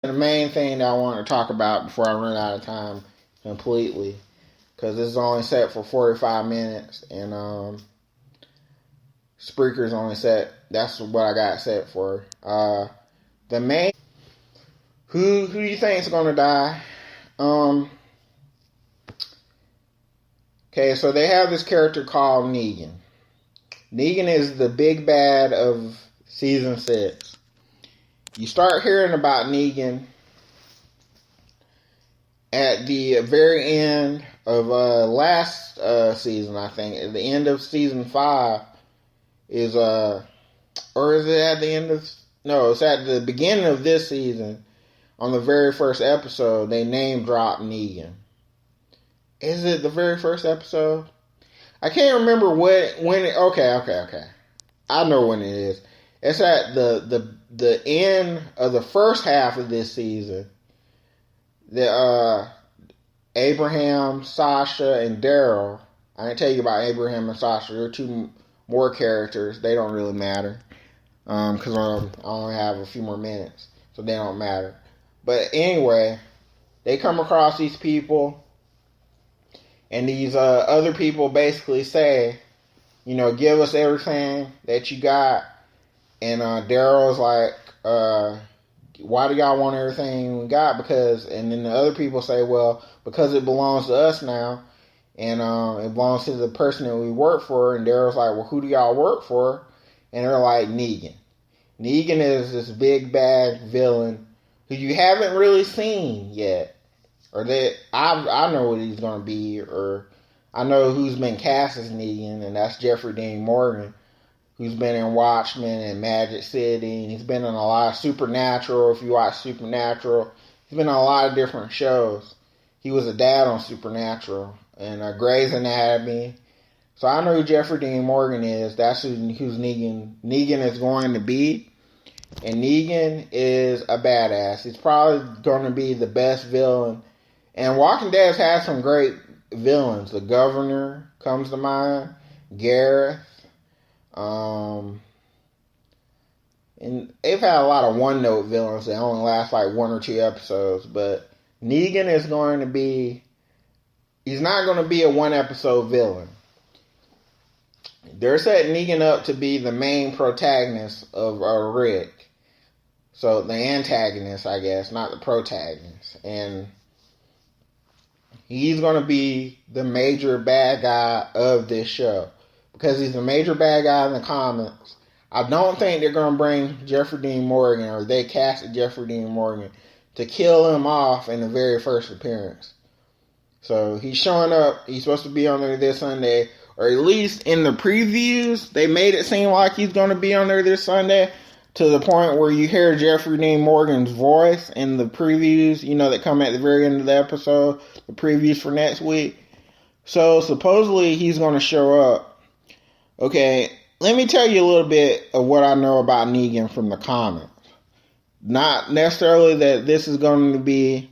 The main thing that I want to talk about before I run out of time completely, because this is only set for 45 minutes, and Spreaker's only set. That's what I got set for. The main who do you think is gonna die? Okay, so they have this character called Negan. Negan is the big bad of season 6. You start hearing about Negan at the very end of last season, I think. At the end of season 5 is or is it at the end of, no, it's at the beginning of this season. On the very first episode, they name drop Negan. Is it the very first episode? I can't remember when it, okay. I know when it is. It's at the end of the first half of this season. The Abraham, Sasha, and Daryl. I didn't tell you about Abraham and Sasha. There are two more characters. They don't really matter because I only have a few more minutes, so they don't matter. But anyway, they come across these people, and these other people basically say, give us everything that you got. And Daryl's like, why do y'all want everything we got? And then the other people say, well, because it belongs to us now, and it belongs to the person that we work for. And Daryl's like, well, who do y'all work for? And they're like, Negan. Negan is this big bad villain who you haven't really seen yet, or that I know what he's gonna be, or I know who's been cast as Negan, and that's Jeffrey Dean Morgan, who's been in Watchmen and Magic City, and he's been in a lot of Supernatural. If you watch Supernatural, he's been on a lot of different shows. He was a dad on Supernatural and Grey's Anatomy. So I know who Jeffrey Dean Morgan is. That's who's Negan is going to be. And Negan is a badass. He's probably going to be the best villain. And Walking Dead has had some great villains. The Governor comes to mind. Gareth. And they've had a lot of one-note villains that only last like 1 or 2 episodes. But Negan is going to be... He's not going to be a 1-episode villain. They're setting Negan up to be the main protagonist of Rick. So the antagonist, I guess, not the protagonist. And he's going to be the major bad guy of this show. Because he's the major bad guy in the comics. I don't think they're going to bring Jeffrey Dean Morgan, or they casted Jeffrey Dean Morgan, to kill him off in the very first appearance. So he's showing up. He's supposed to be on there this Sunday. Or at least in the previews, they made it seem like he's going to be on there this Sunday, to the point where you hear Jeffrey Dean Morgan's voice in the previews, that come at the very end of the episode, the previews for next week. So supposedly he's going to show up. Okay, let me tell you a little bit of what I know about Negan from the comics. Not necessarily that this is going to be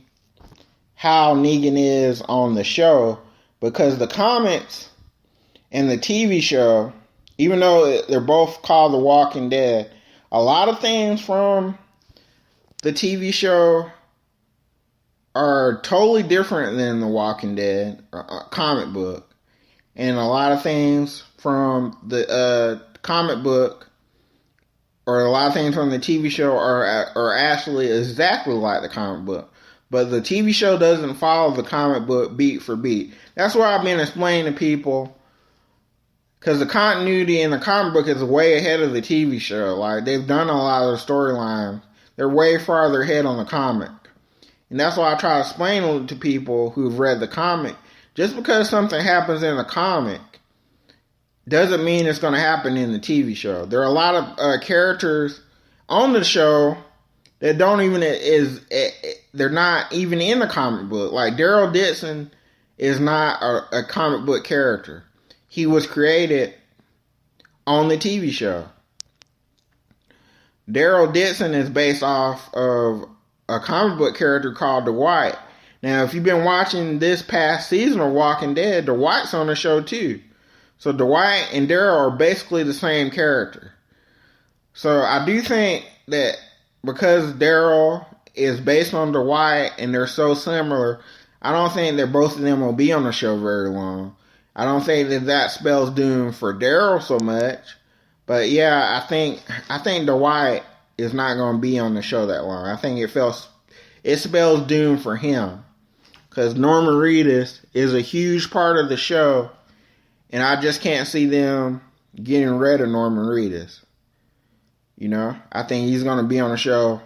how Negan is on the show, because the comics and the TV show, even though they're both called The Walking Dead, a lot of things from the TV show are totally different than The Walking Dead comic book. And a lot of things from the comic book, or a lot of things from the TV show are actually exactly like the comic book. But the TV show doesn't follow the comic book beat for beat. That's what I've been explaining to people. Because the continuity in the comic book is way ahead of the TV show. Like, they've done a lot of the storylines. They're way farther ahead on the comic. And that's why I try to explain to people who've read the comic. Just because something happens in the comic doesn't mean it's going to happen in the TV show. There are a lot of characters on the show that they're not even in the comic book. Like, Daryl Dixon is not a comic book character. He was created on the TV show. Daryl Dixon is based off of a comic book character called Dwight. Now, if you've been watching this past season of Walking Dead, Dwight's on the show too. So Dwight and Daryl are basically the same character. So I do think that because Daryl is based on Dwight, and they're so similar. I don't think that both of them will be on the show very long. I don't think that spells doom for Daryl so much. But yeah, I think Dwight is not going to be on the show that long. I think it spells doom for him, because Norman Reedus is a huge part of the show, and I just can't see them getting rid of Norman Reedus. I think he's going to be on the show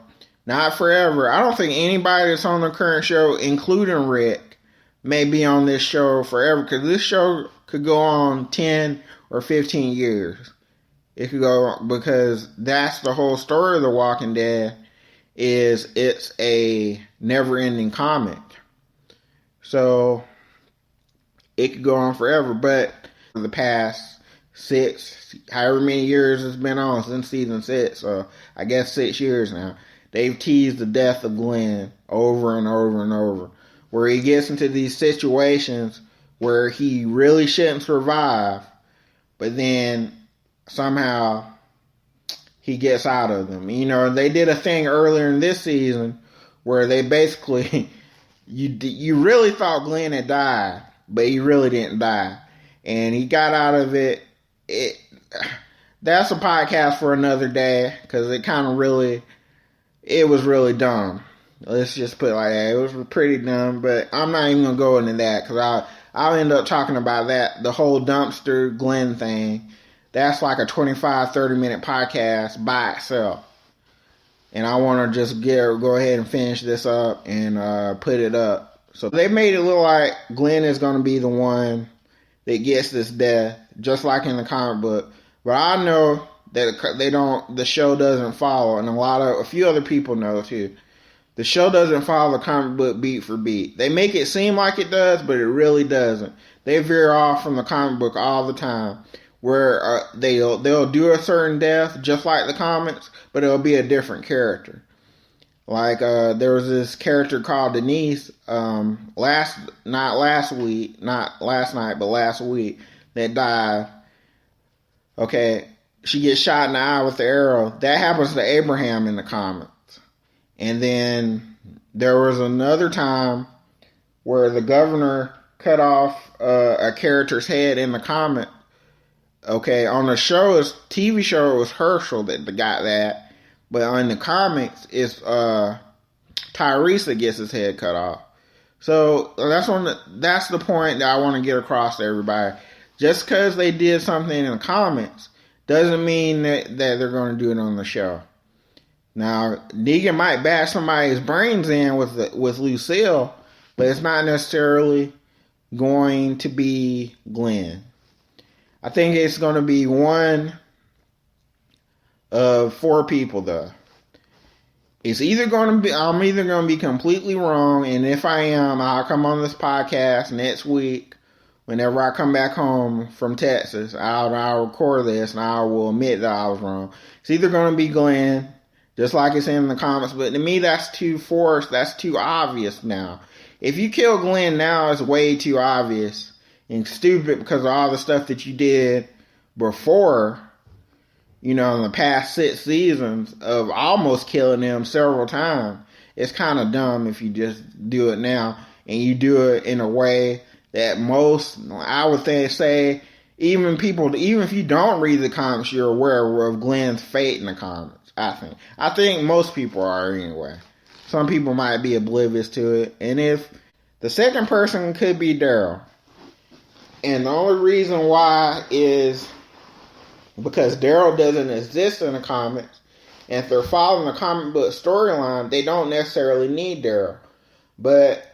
not forever. I don't think anybody that's on the current show, including Rick, may be on this show forever, because this show could go on 10 or 15 years. It could go, because that's the whole story of The Walking Dead, is it's a never-ending comic. So it could go on forever, but for the past 6, however many years it's been on, since season 6, so I guess 6 years now, they've teased the death of Glenn over and over and over, where he gets into these situations where he really shouldn't survive, but then somehow he gets out of them. They did a thing earlier in this season where they basically, you really thought Glenn had died, but he really didn't die, and he got out of it. That's a podcast for another day, because it was really dumb. Let's just put it like that. It was pretty dumb, but I'm not even going to go into that, because I'll end up talking about that, the whole dumpster Glenn thing. That's like a 25-30 minute podcast by itself. And I want to just go ahead and finish this up and put it up. So they made it look like Glenn is going to be the one that gets this death, just like in the comic book. But I know that the show doesn't follow, and a few other people know too. The show doesn't follow the comic book beat for beat. They make it seem like it does, but it really doesn't. They veer off from the comic book all the time, where they'll do a certain death just like the comics, but it'll be a different character. Like there was this character called Denise last week that died. Okay, she gets shot in the eye with the arrow. That happens to Abraham in the comics. And then there was another time where the governor cut off a character's head in the comic. Okay, on the show, TV show, it was Herschel that got that. But on the comics, it's Tyrese that gets his head cut off. So that's the point that I want to get across to everybody. Just because they did something in the comics doesn't mean that they're going to do it on the show. Now, Negan might bash somebody's brains in with Lucille, but it's not necessarily going to be Glenn. I think it's going to be one of 4 people, though. I'm either going to be completely wrong, and if I am, I'll come on this podcast next week. Whenever I come back home from Texas, I'll record this, and I will admit that I was wrong. It's either going to be Glenn, just like it's in the comics, but to me, that's too forced. That's too obvious now. If you kill Glenn now, it's way too obvious and stupid because of all the stuff that you did before, in the past 6 seasons of almost killing him several times. It's kind of dumb if you just do it now, and you do it in a way that most, I would say, even if you don't read the comics, you're aware of Glenn's fate in the comics. I think most people are anyway. Some people might be oblivious to it, and if the second person could be Daryl. And the only reason why is because Daryl doesn't exist in the comics, and if they're following the comic book storyline, they don't necessarily need Daryl. But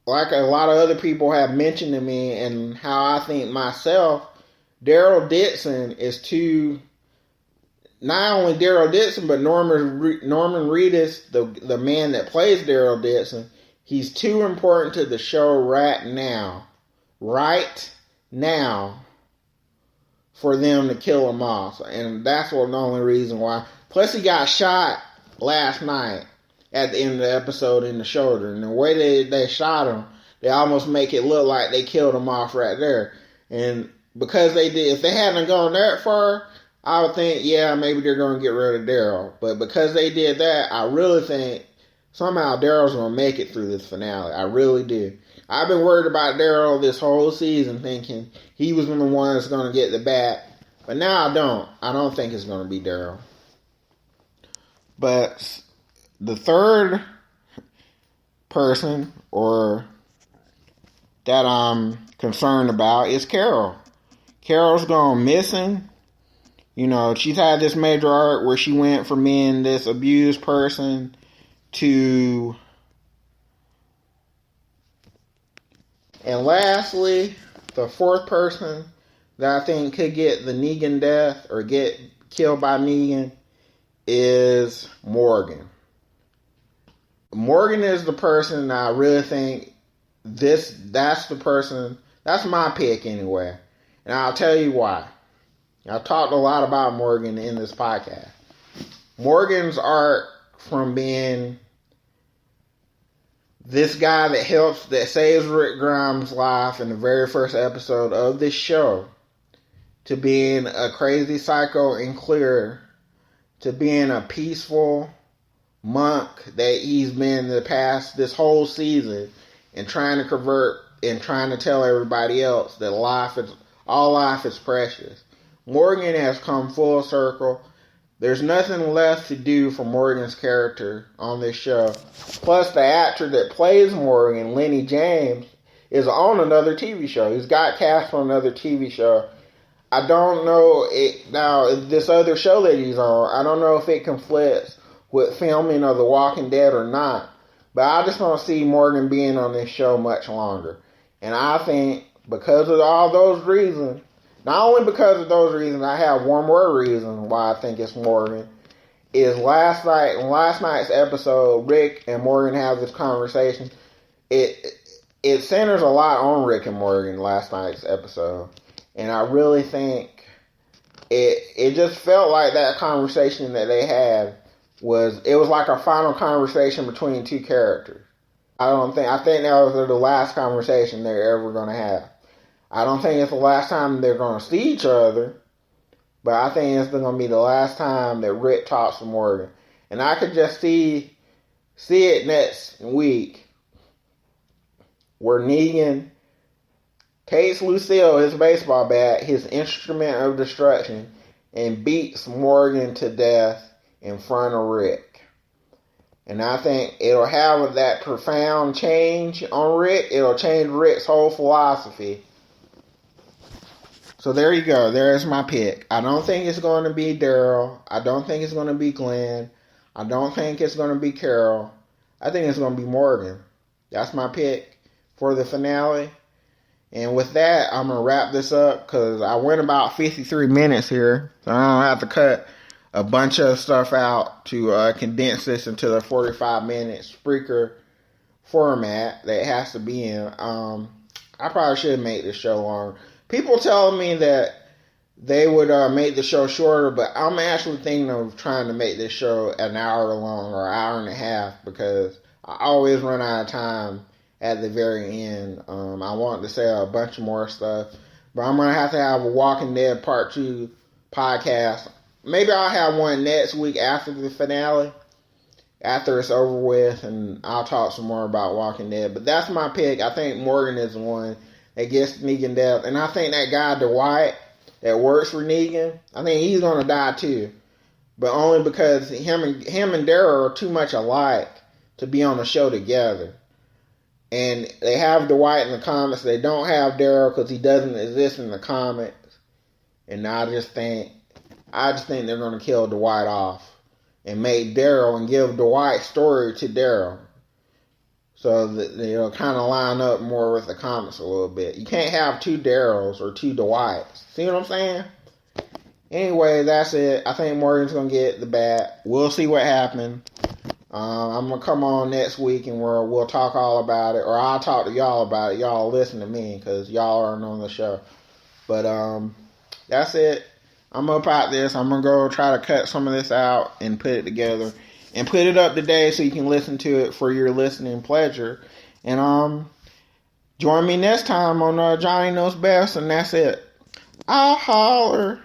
like a lot of other people have mentioned to me, and how I think myself, Daryl Dixon is too. Not only Daryl Dixon, but Norman Reedus, the man that plays Daryl Dixon, he's too important to the show right now, for them to kill him off. And that's the only reason why. Plus, he got shot last night at the end of the episode in the shoulder. And the way they shot him, they almost make it look like they killed him off right there. And because they did, if they hadn't gone that far, I would think, yeah, maybe they're going to get rid of Daryl. But because they did that, I really think somehow Daryl's going to make it through this finale. I really do. I've been worried about Daryl this whole season, thinking he was the one that's going to get the bat. But now I don't. I don't think it's going to be Daryl. But the third person or that I'm concerned about is Carol. Carol's gone missing. You know, she's had this major arc where she went from being this abused person to... And lastly, the fourth person that I think could get the Negan death or get killed by Negan is Morgan. Morgan is the person that I really think that's the person, that's my pick anyway. And I'll tell you why. I've talked a lot about Morgan in this podcast. Morgan's arc from being this guy that saves Rick Grimes' life in the very first episode of this show, to being a crazy psycho and clear, to being a peaceful monk that he's been this whole season, and trying to convert and trying to tell everybody else that all life is precious. Morgan has come full circle. There's nothing left to do for Morgan's character on this show. Plus, the actor that plays Morgan, Lenny James, is on another TV show. He's got cast on another TV show. I don't know this other show that he's on, I don't know if it conflicts with filming of The Walking Dead or not. But I just don't see Morgan being on this show much longer. And I think because of all those reasons, not only because of those reasons, I have one more reason why I think it's Morgan. Is last night's episode, Rick and Morgan have this conversation. It centers a lot on Rick and Morgan, last night's episode. And I really think it just felt like that conversation that they had was like a final conversation between two characters. I think that was the last conversation they're ever going to have. I don't think it's the last time they're going to see each other, but I think it's going to be the last time that Rick talks to Morgan. And I could just see it next week where Negan takes Lucille, his baseball bat, his instrument of destruction, and beats Morgan to death in front of Rick. And I think it'll have that profound change on Rick. It'll change Rick's whole philosophy. So there you go. There's my pick. I don't think it's going to be Daryl. I don't think it's going to be Glenn. I don't think it's going to be Carol. I think it's going to be Morgan. That's my pick for the finale. And with that, I'm going to wrap this up because I went about 53 minutes here. So I don't have to cut a bunch of stuff out to condense this into the 45-minute Spreaker format that it has to be in. I probably should make this show longer. People telling me that they would make the show shorter, but I'm actually thinking of trying to make this show an hour long or an hour and a half because I always run out of time at the very end. I want to say a bunch more stuff, but I'm going to have a Walking Dead Part 2 podcast. Maybe I'll have one next week after the finale, after it's over with, and I'll talk some more about Walking Dead. But that's my pick. I think Morgan is the one that gets Negan death. And I think that guy, Dwight, that works for Negan, I think he's going to die too. But only because him and Daryl are too much alike to be on the show together. And they have Dwight in the comics. They don't have Daryl because he doesn't exist in the comics. And I just think they're going to kill Dwight off and make Daryl and give Dwight's story to Daryl. So that they'll kind of line up more with the comics a little bit. You can't have two Daryls or two Dwights. See what I'm saying? Anyway, that's it. I think Morgan's going to get the bat. We'll see what happens. I'm going to come on next week and we'll talk all about it. Or I'll talk to y'all about it. Y'all listen to me because y'all aren't on the show. But that's it. I'm up out this. I'm going to go try to cut some of this out and put it together. And put it up today so you can listen to it for your listening pleasure. And join me next time on Johnny Knows Best. And that's it. I'll holler.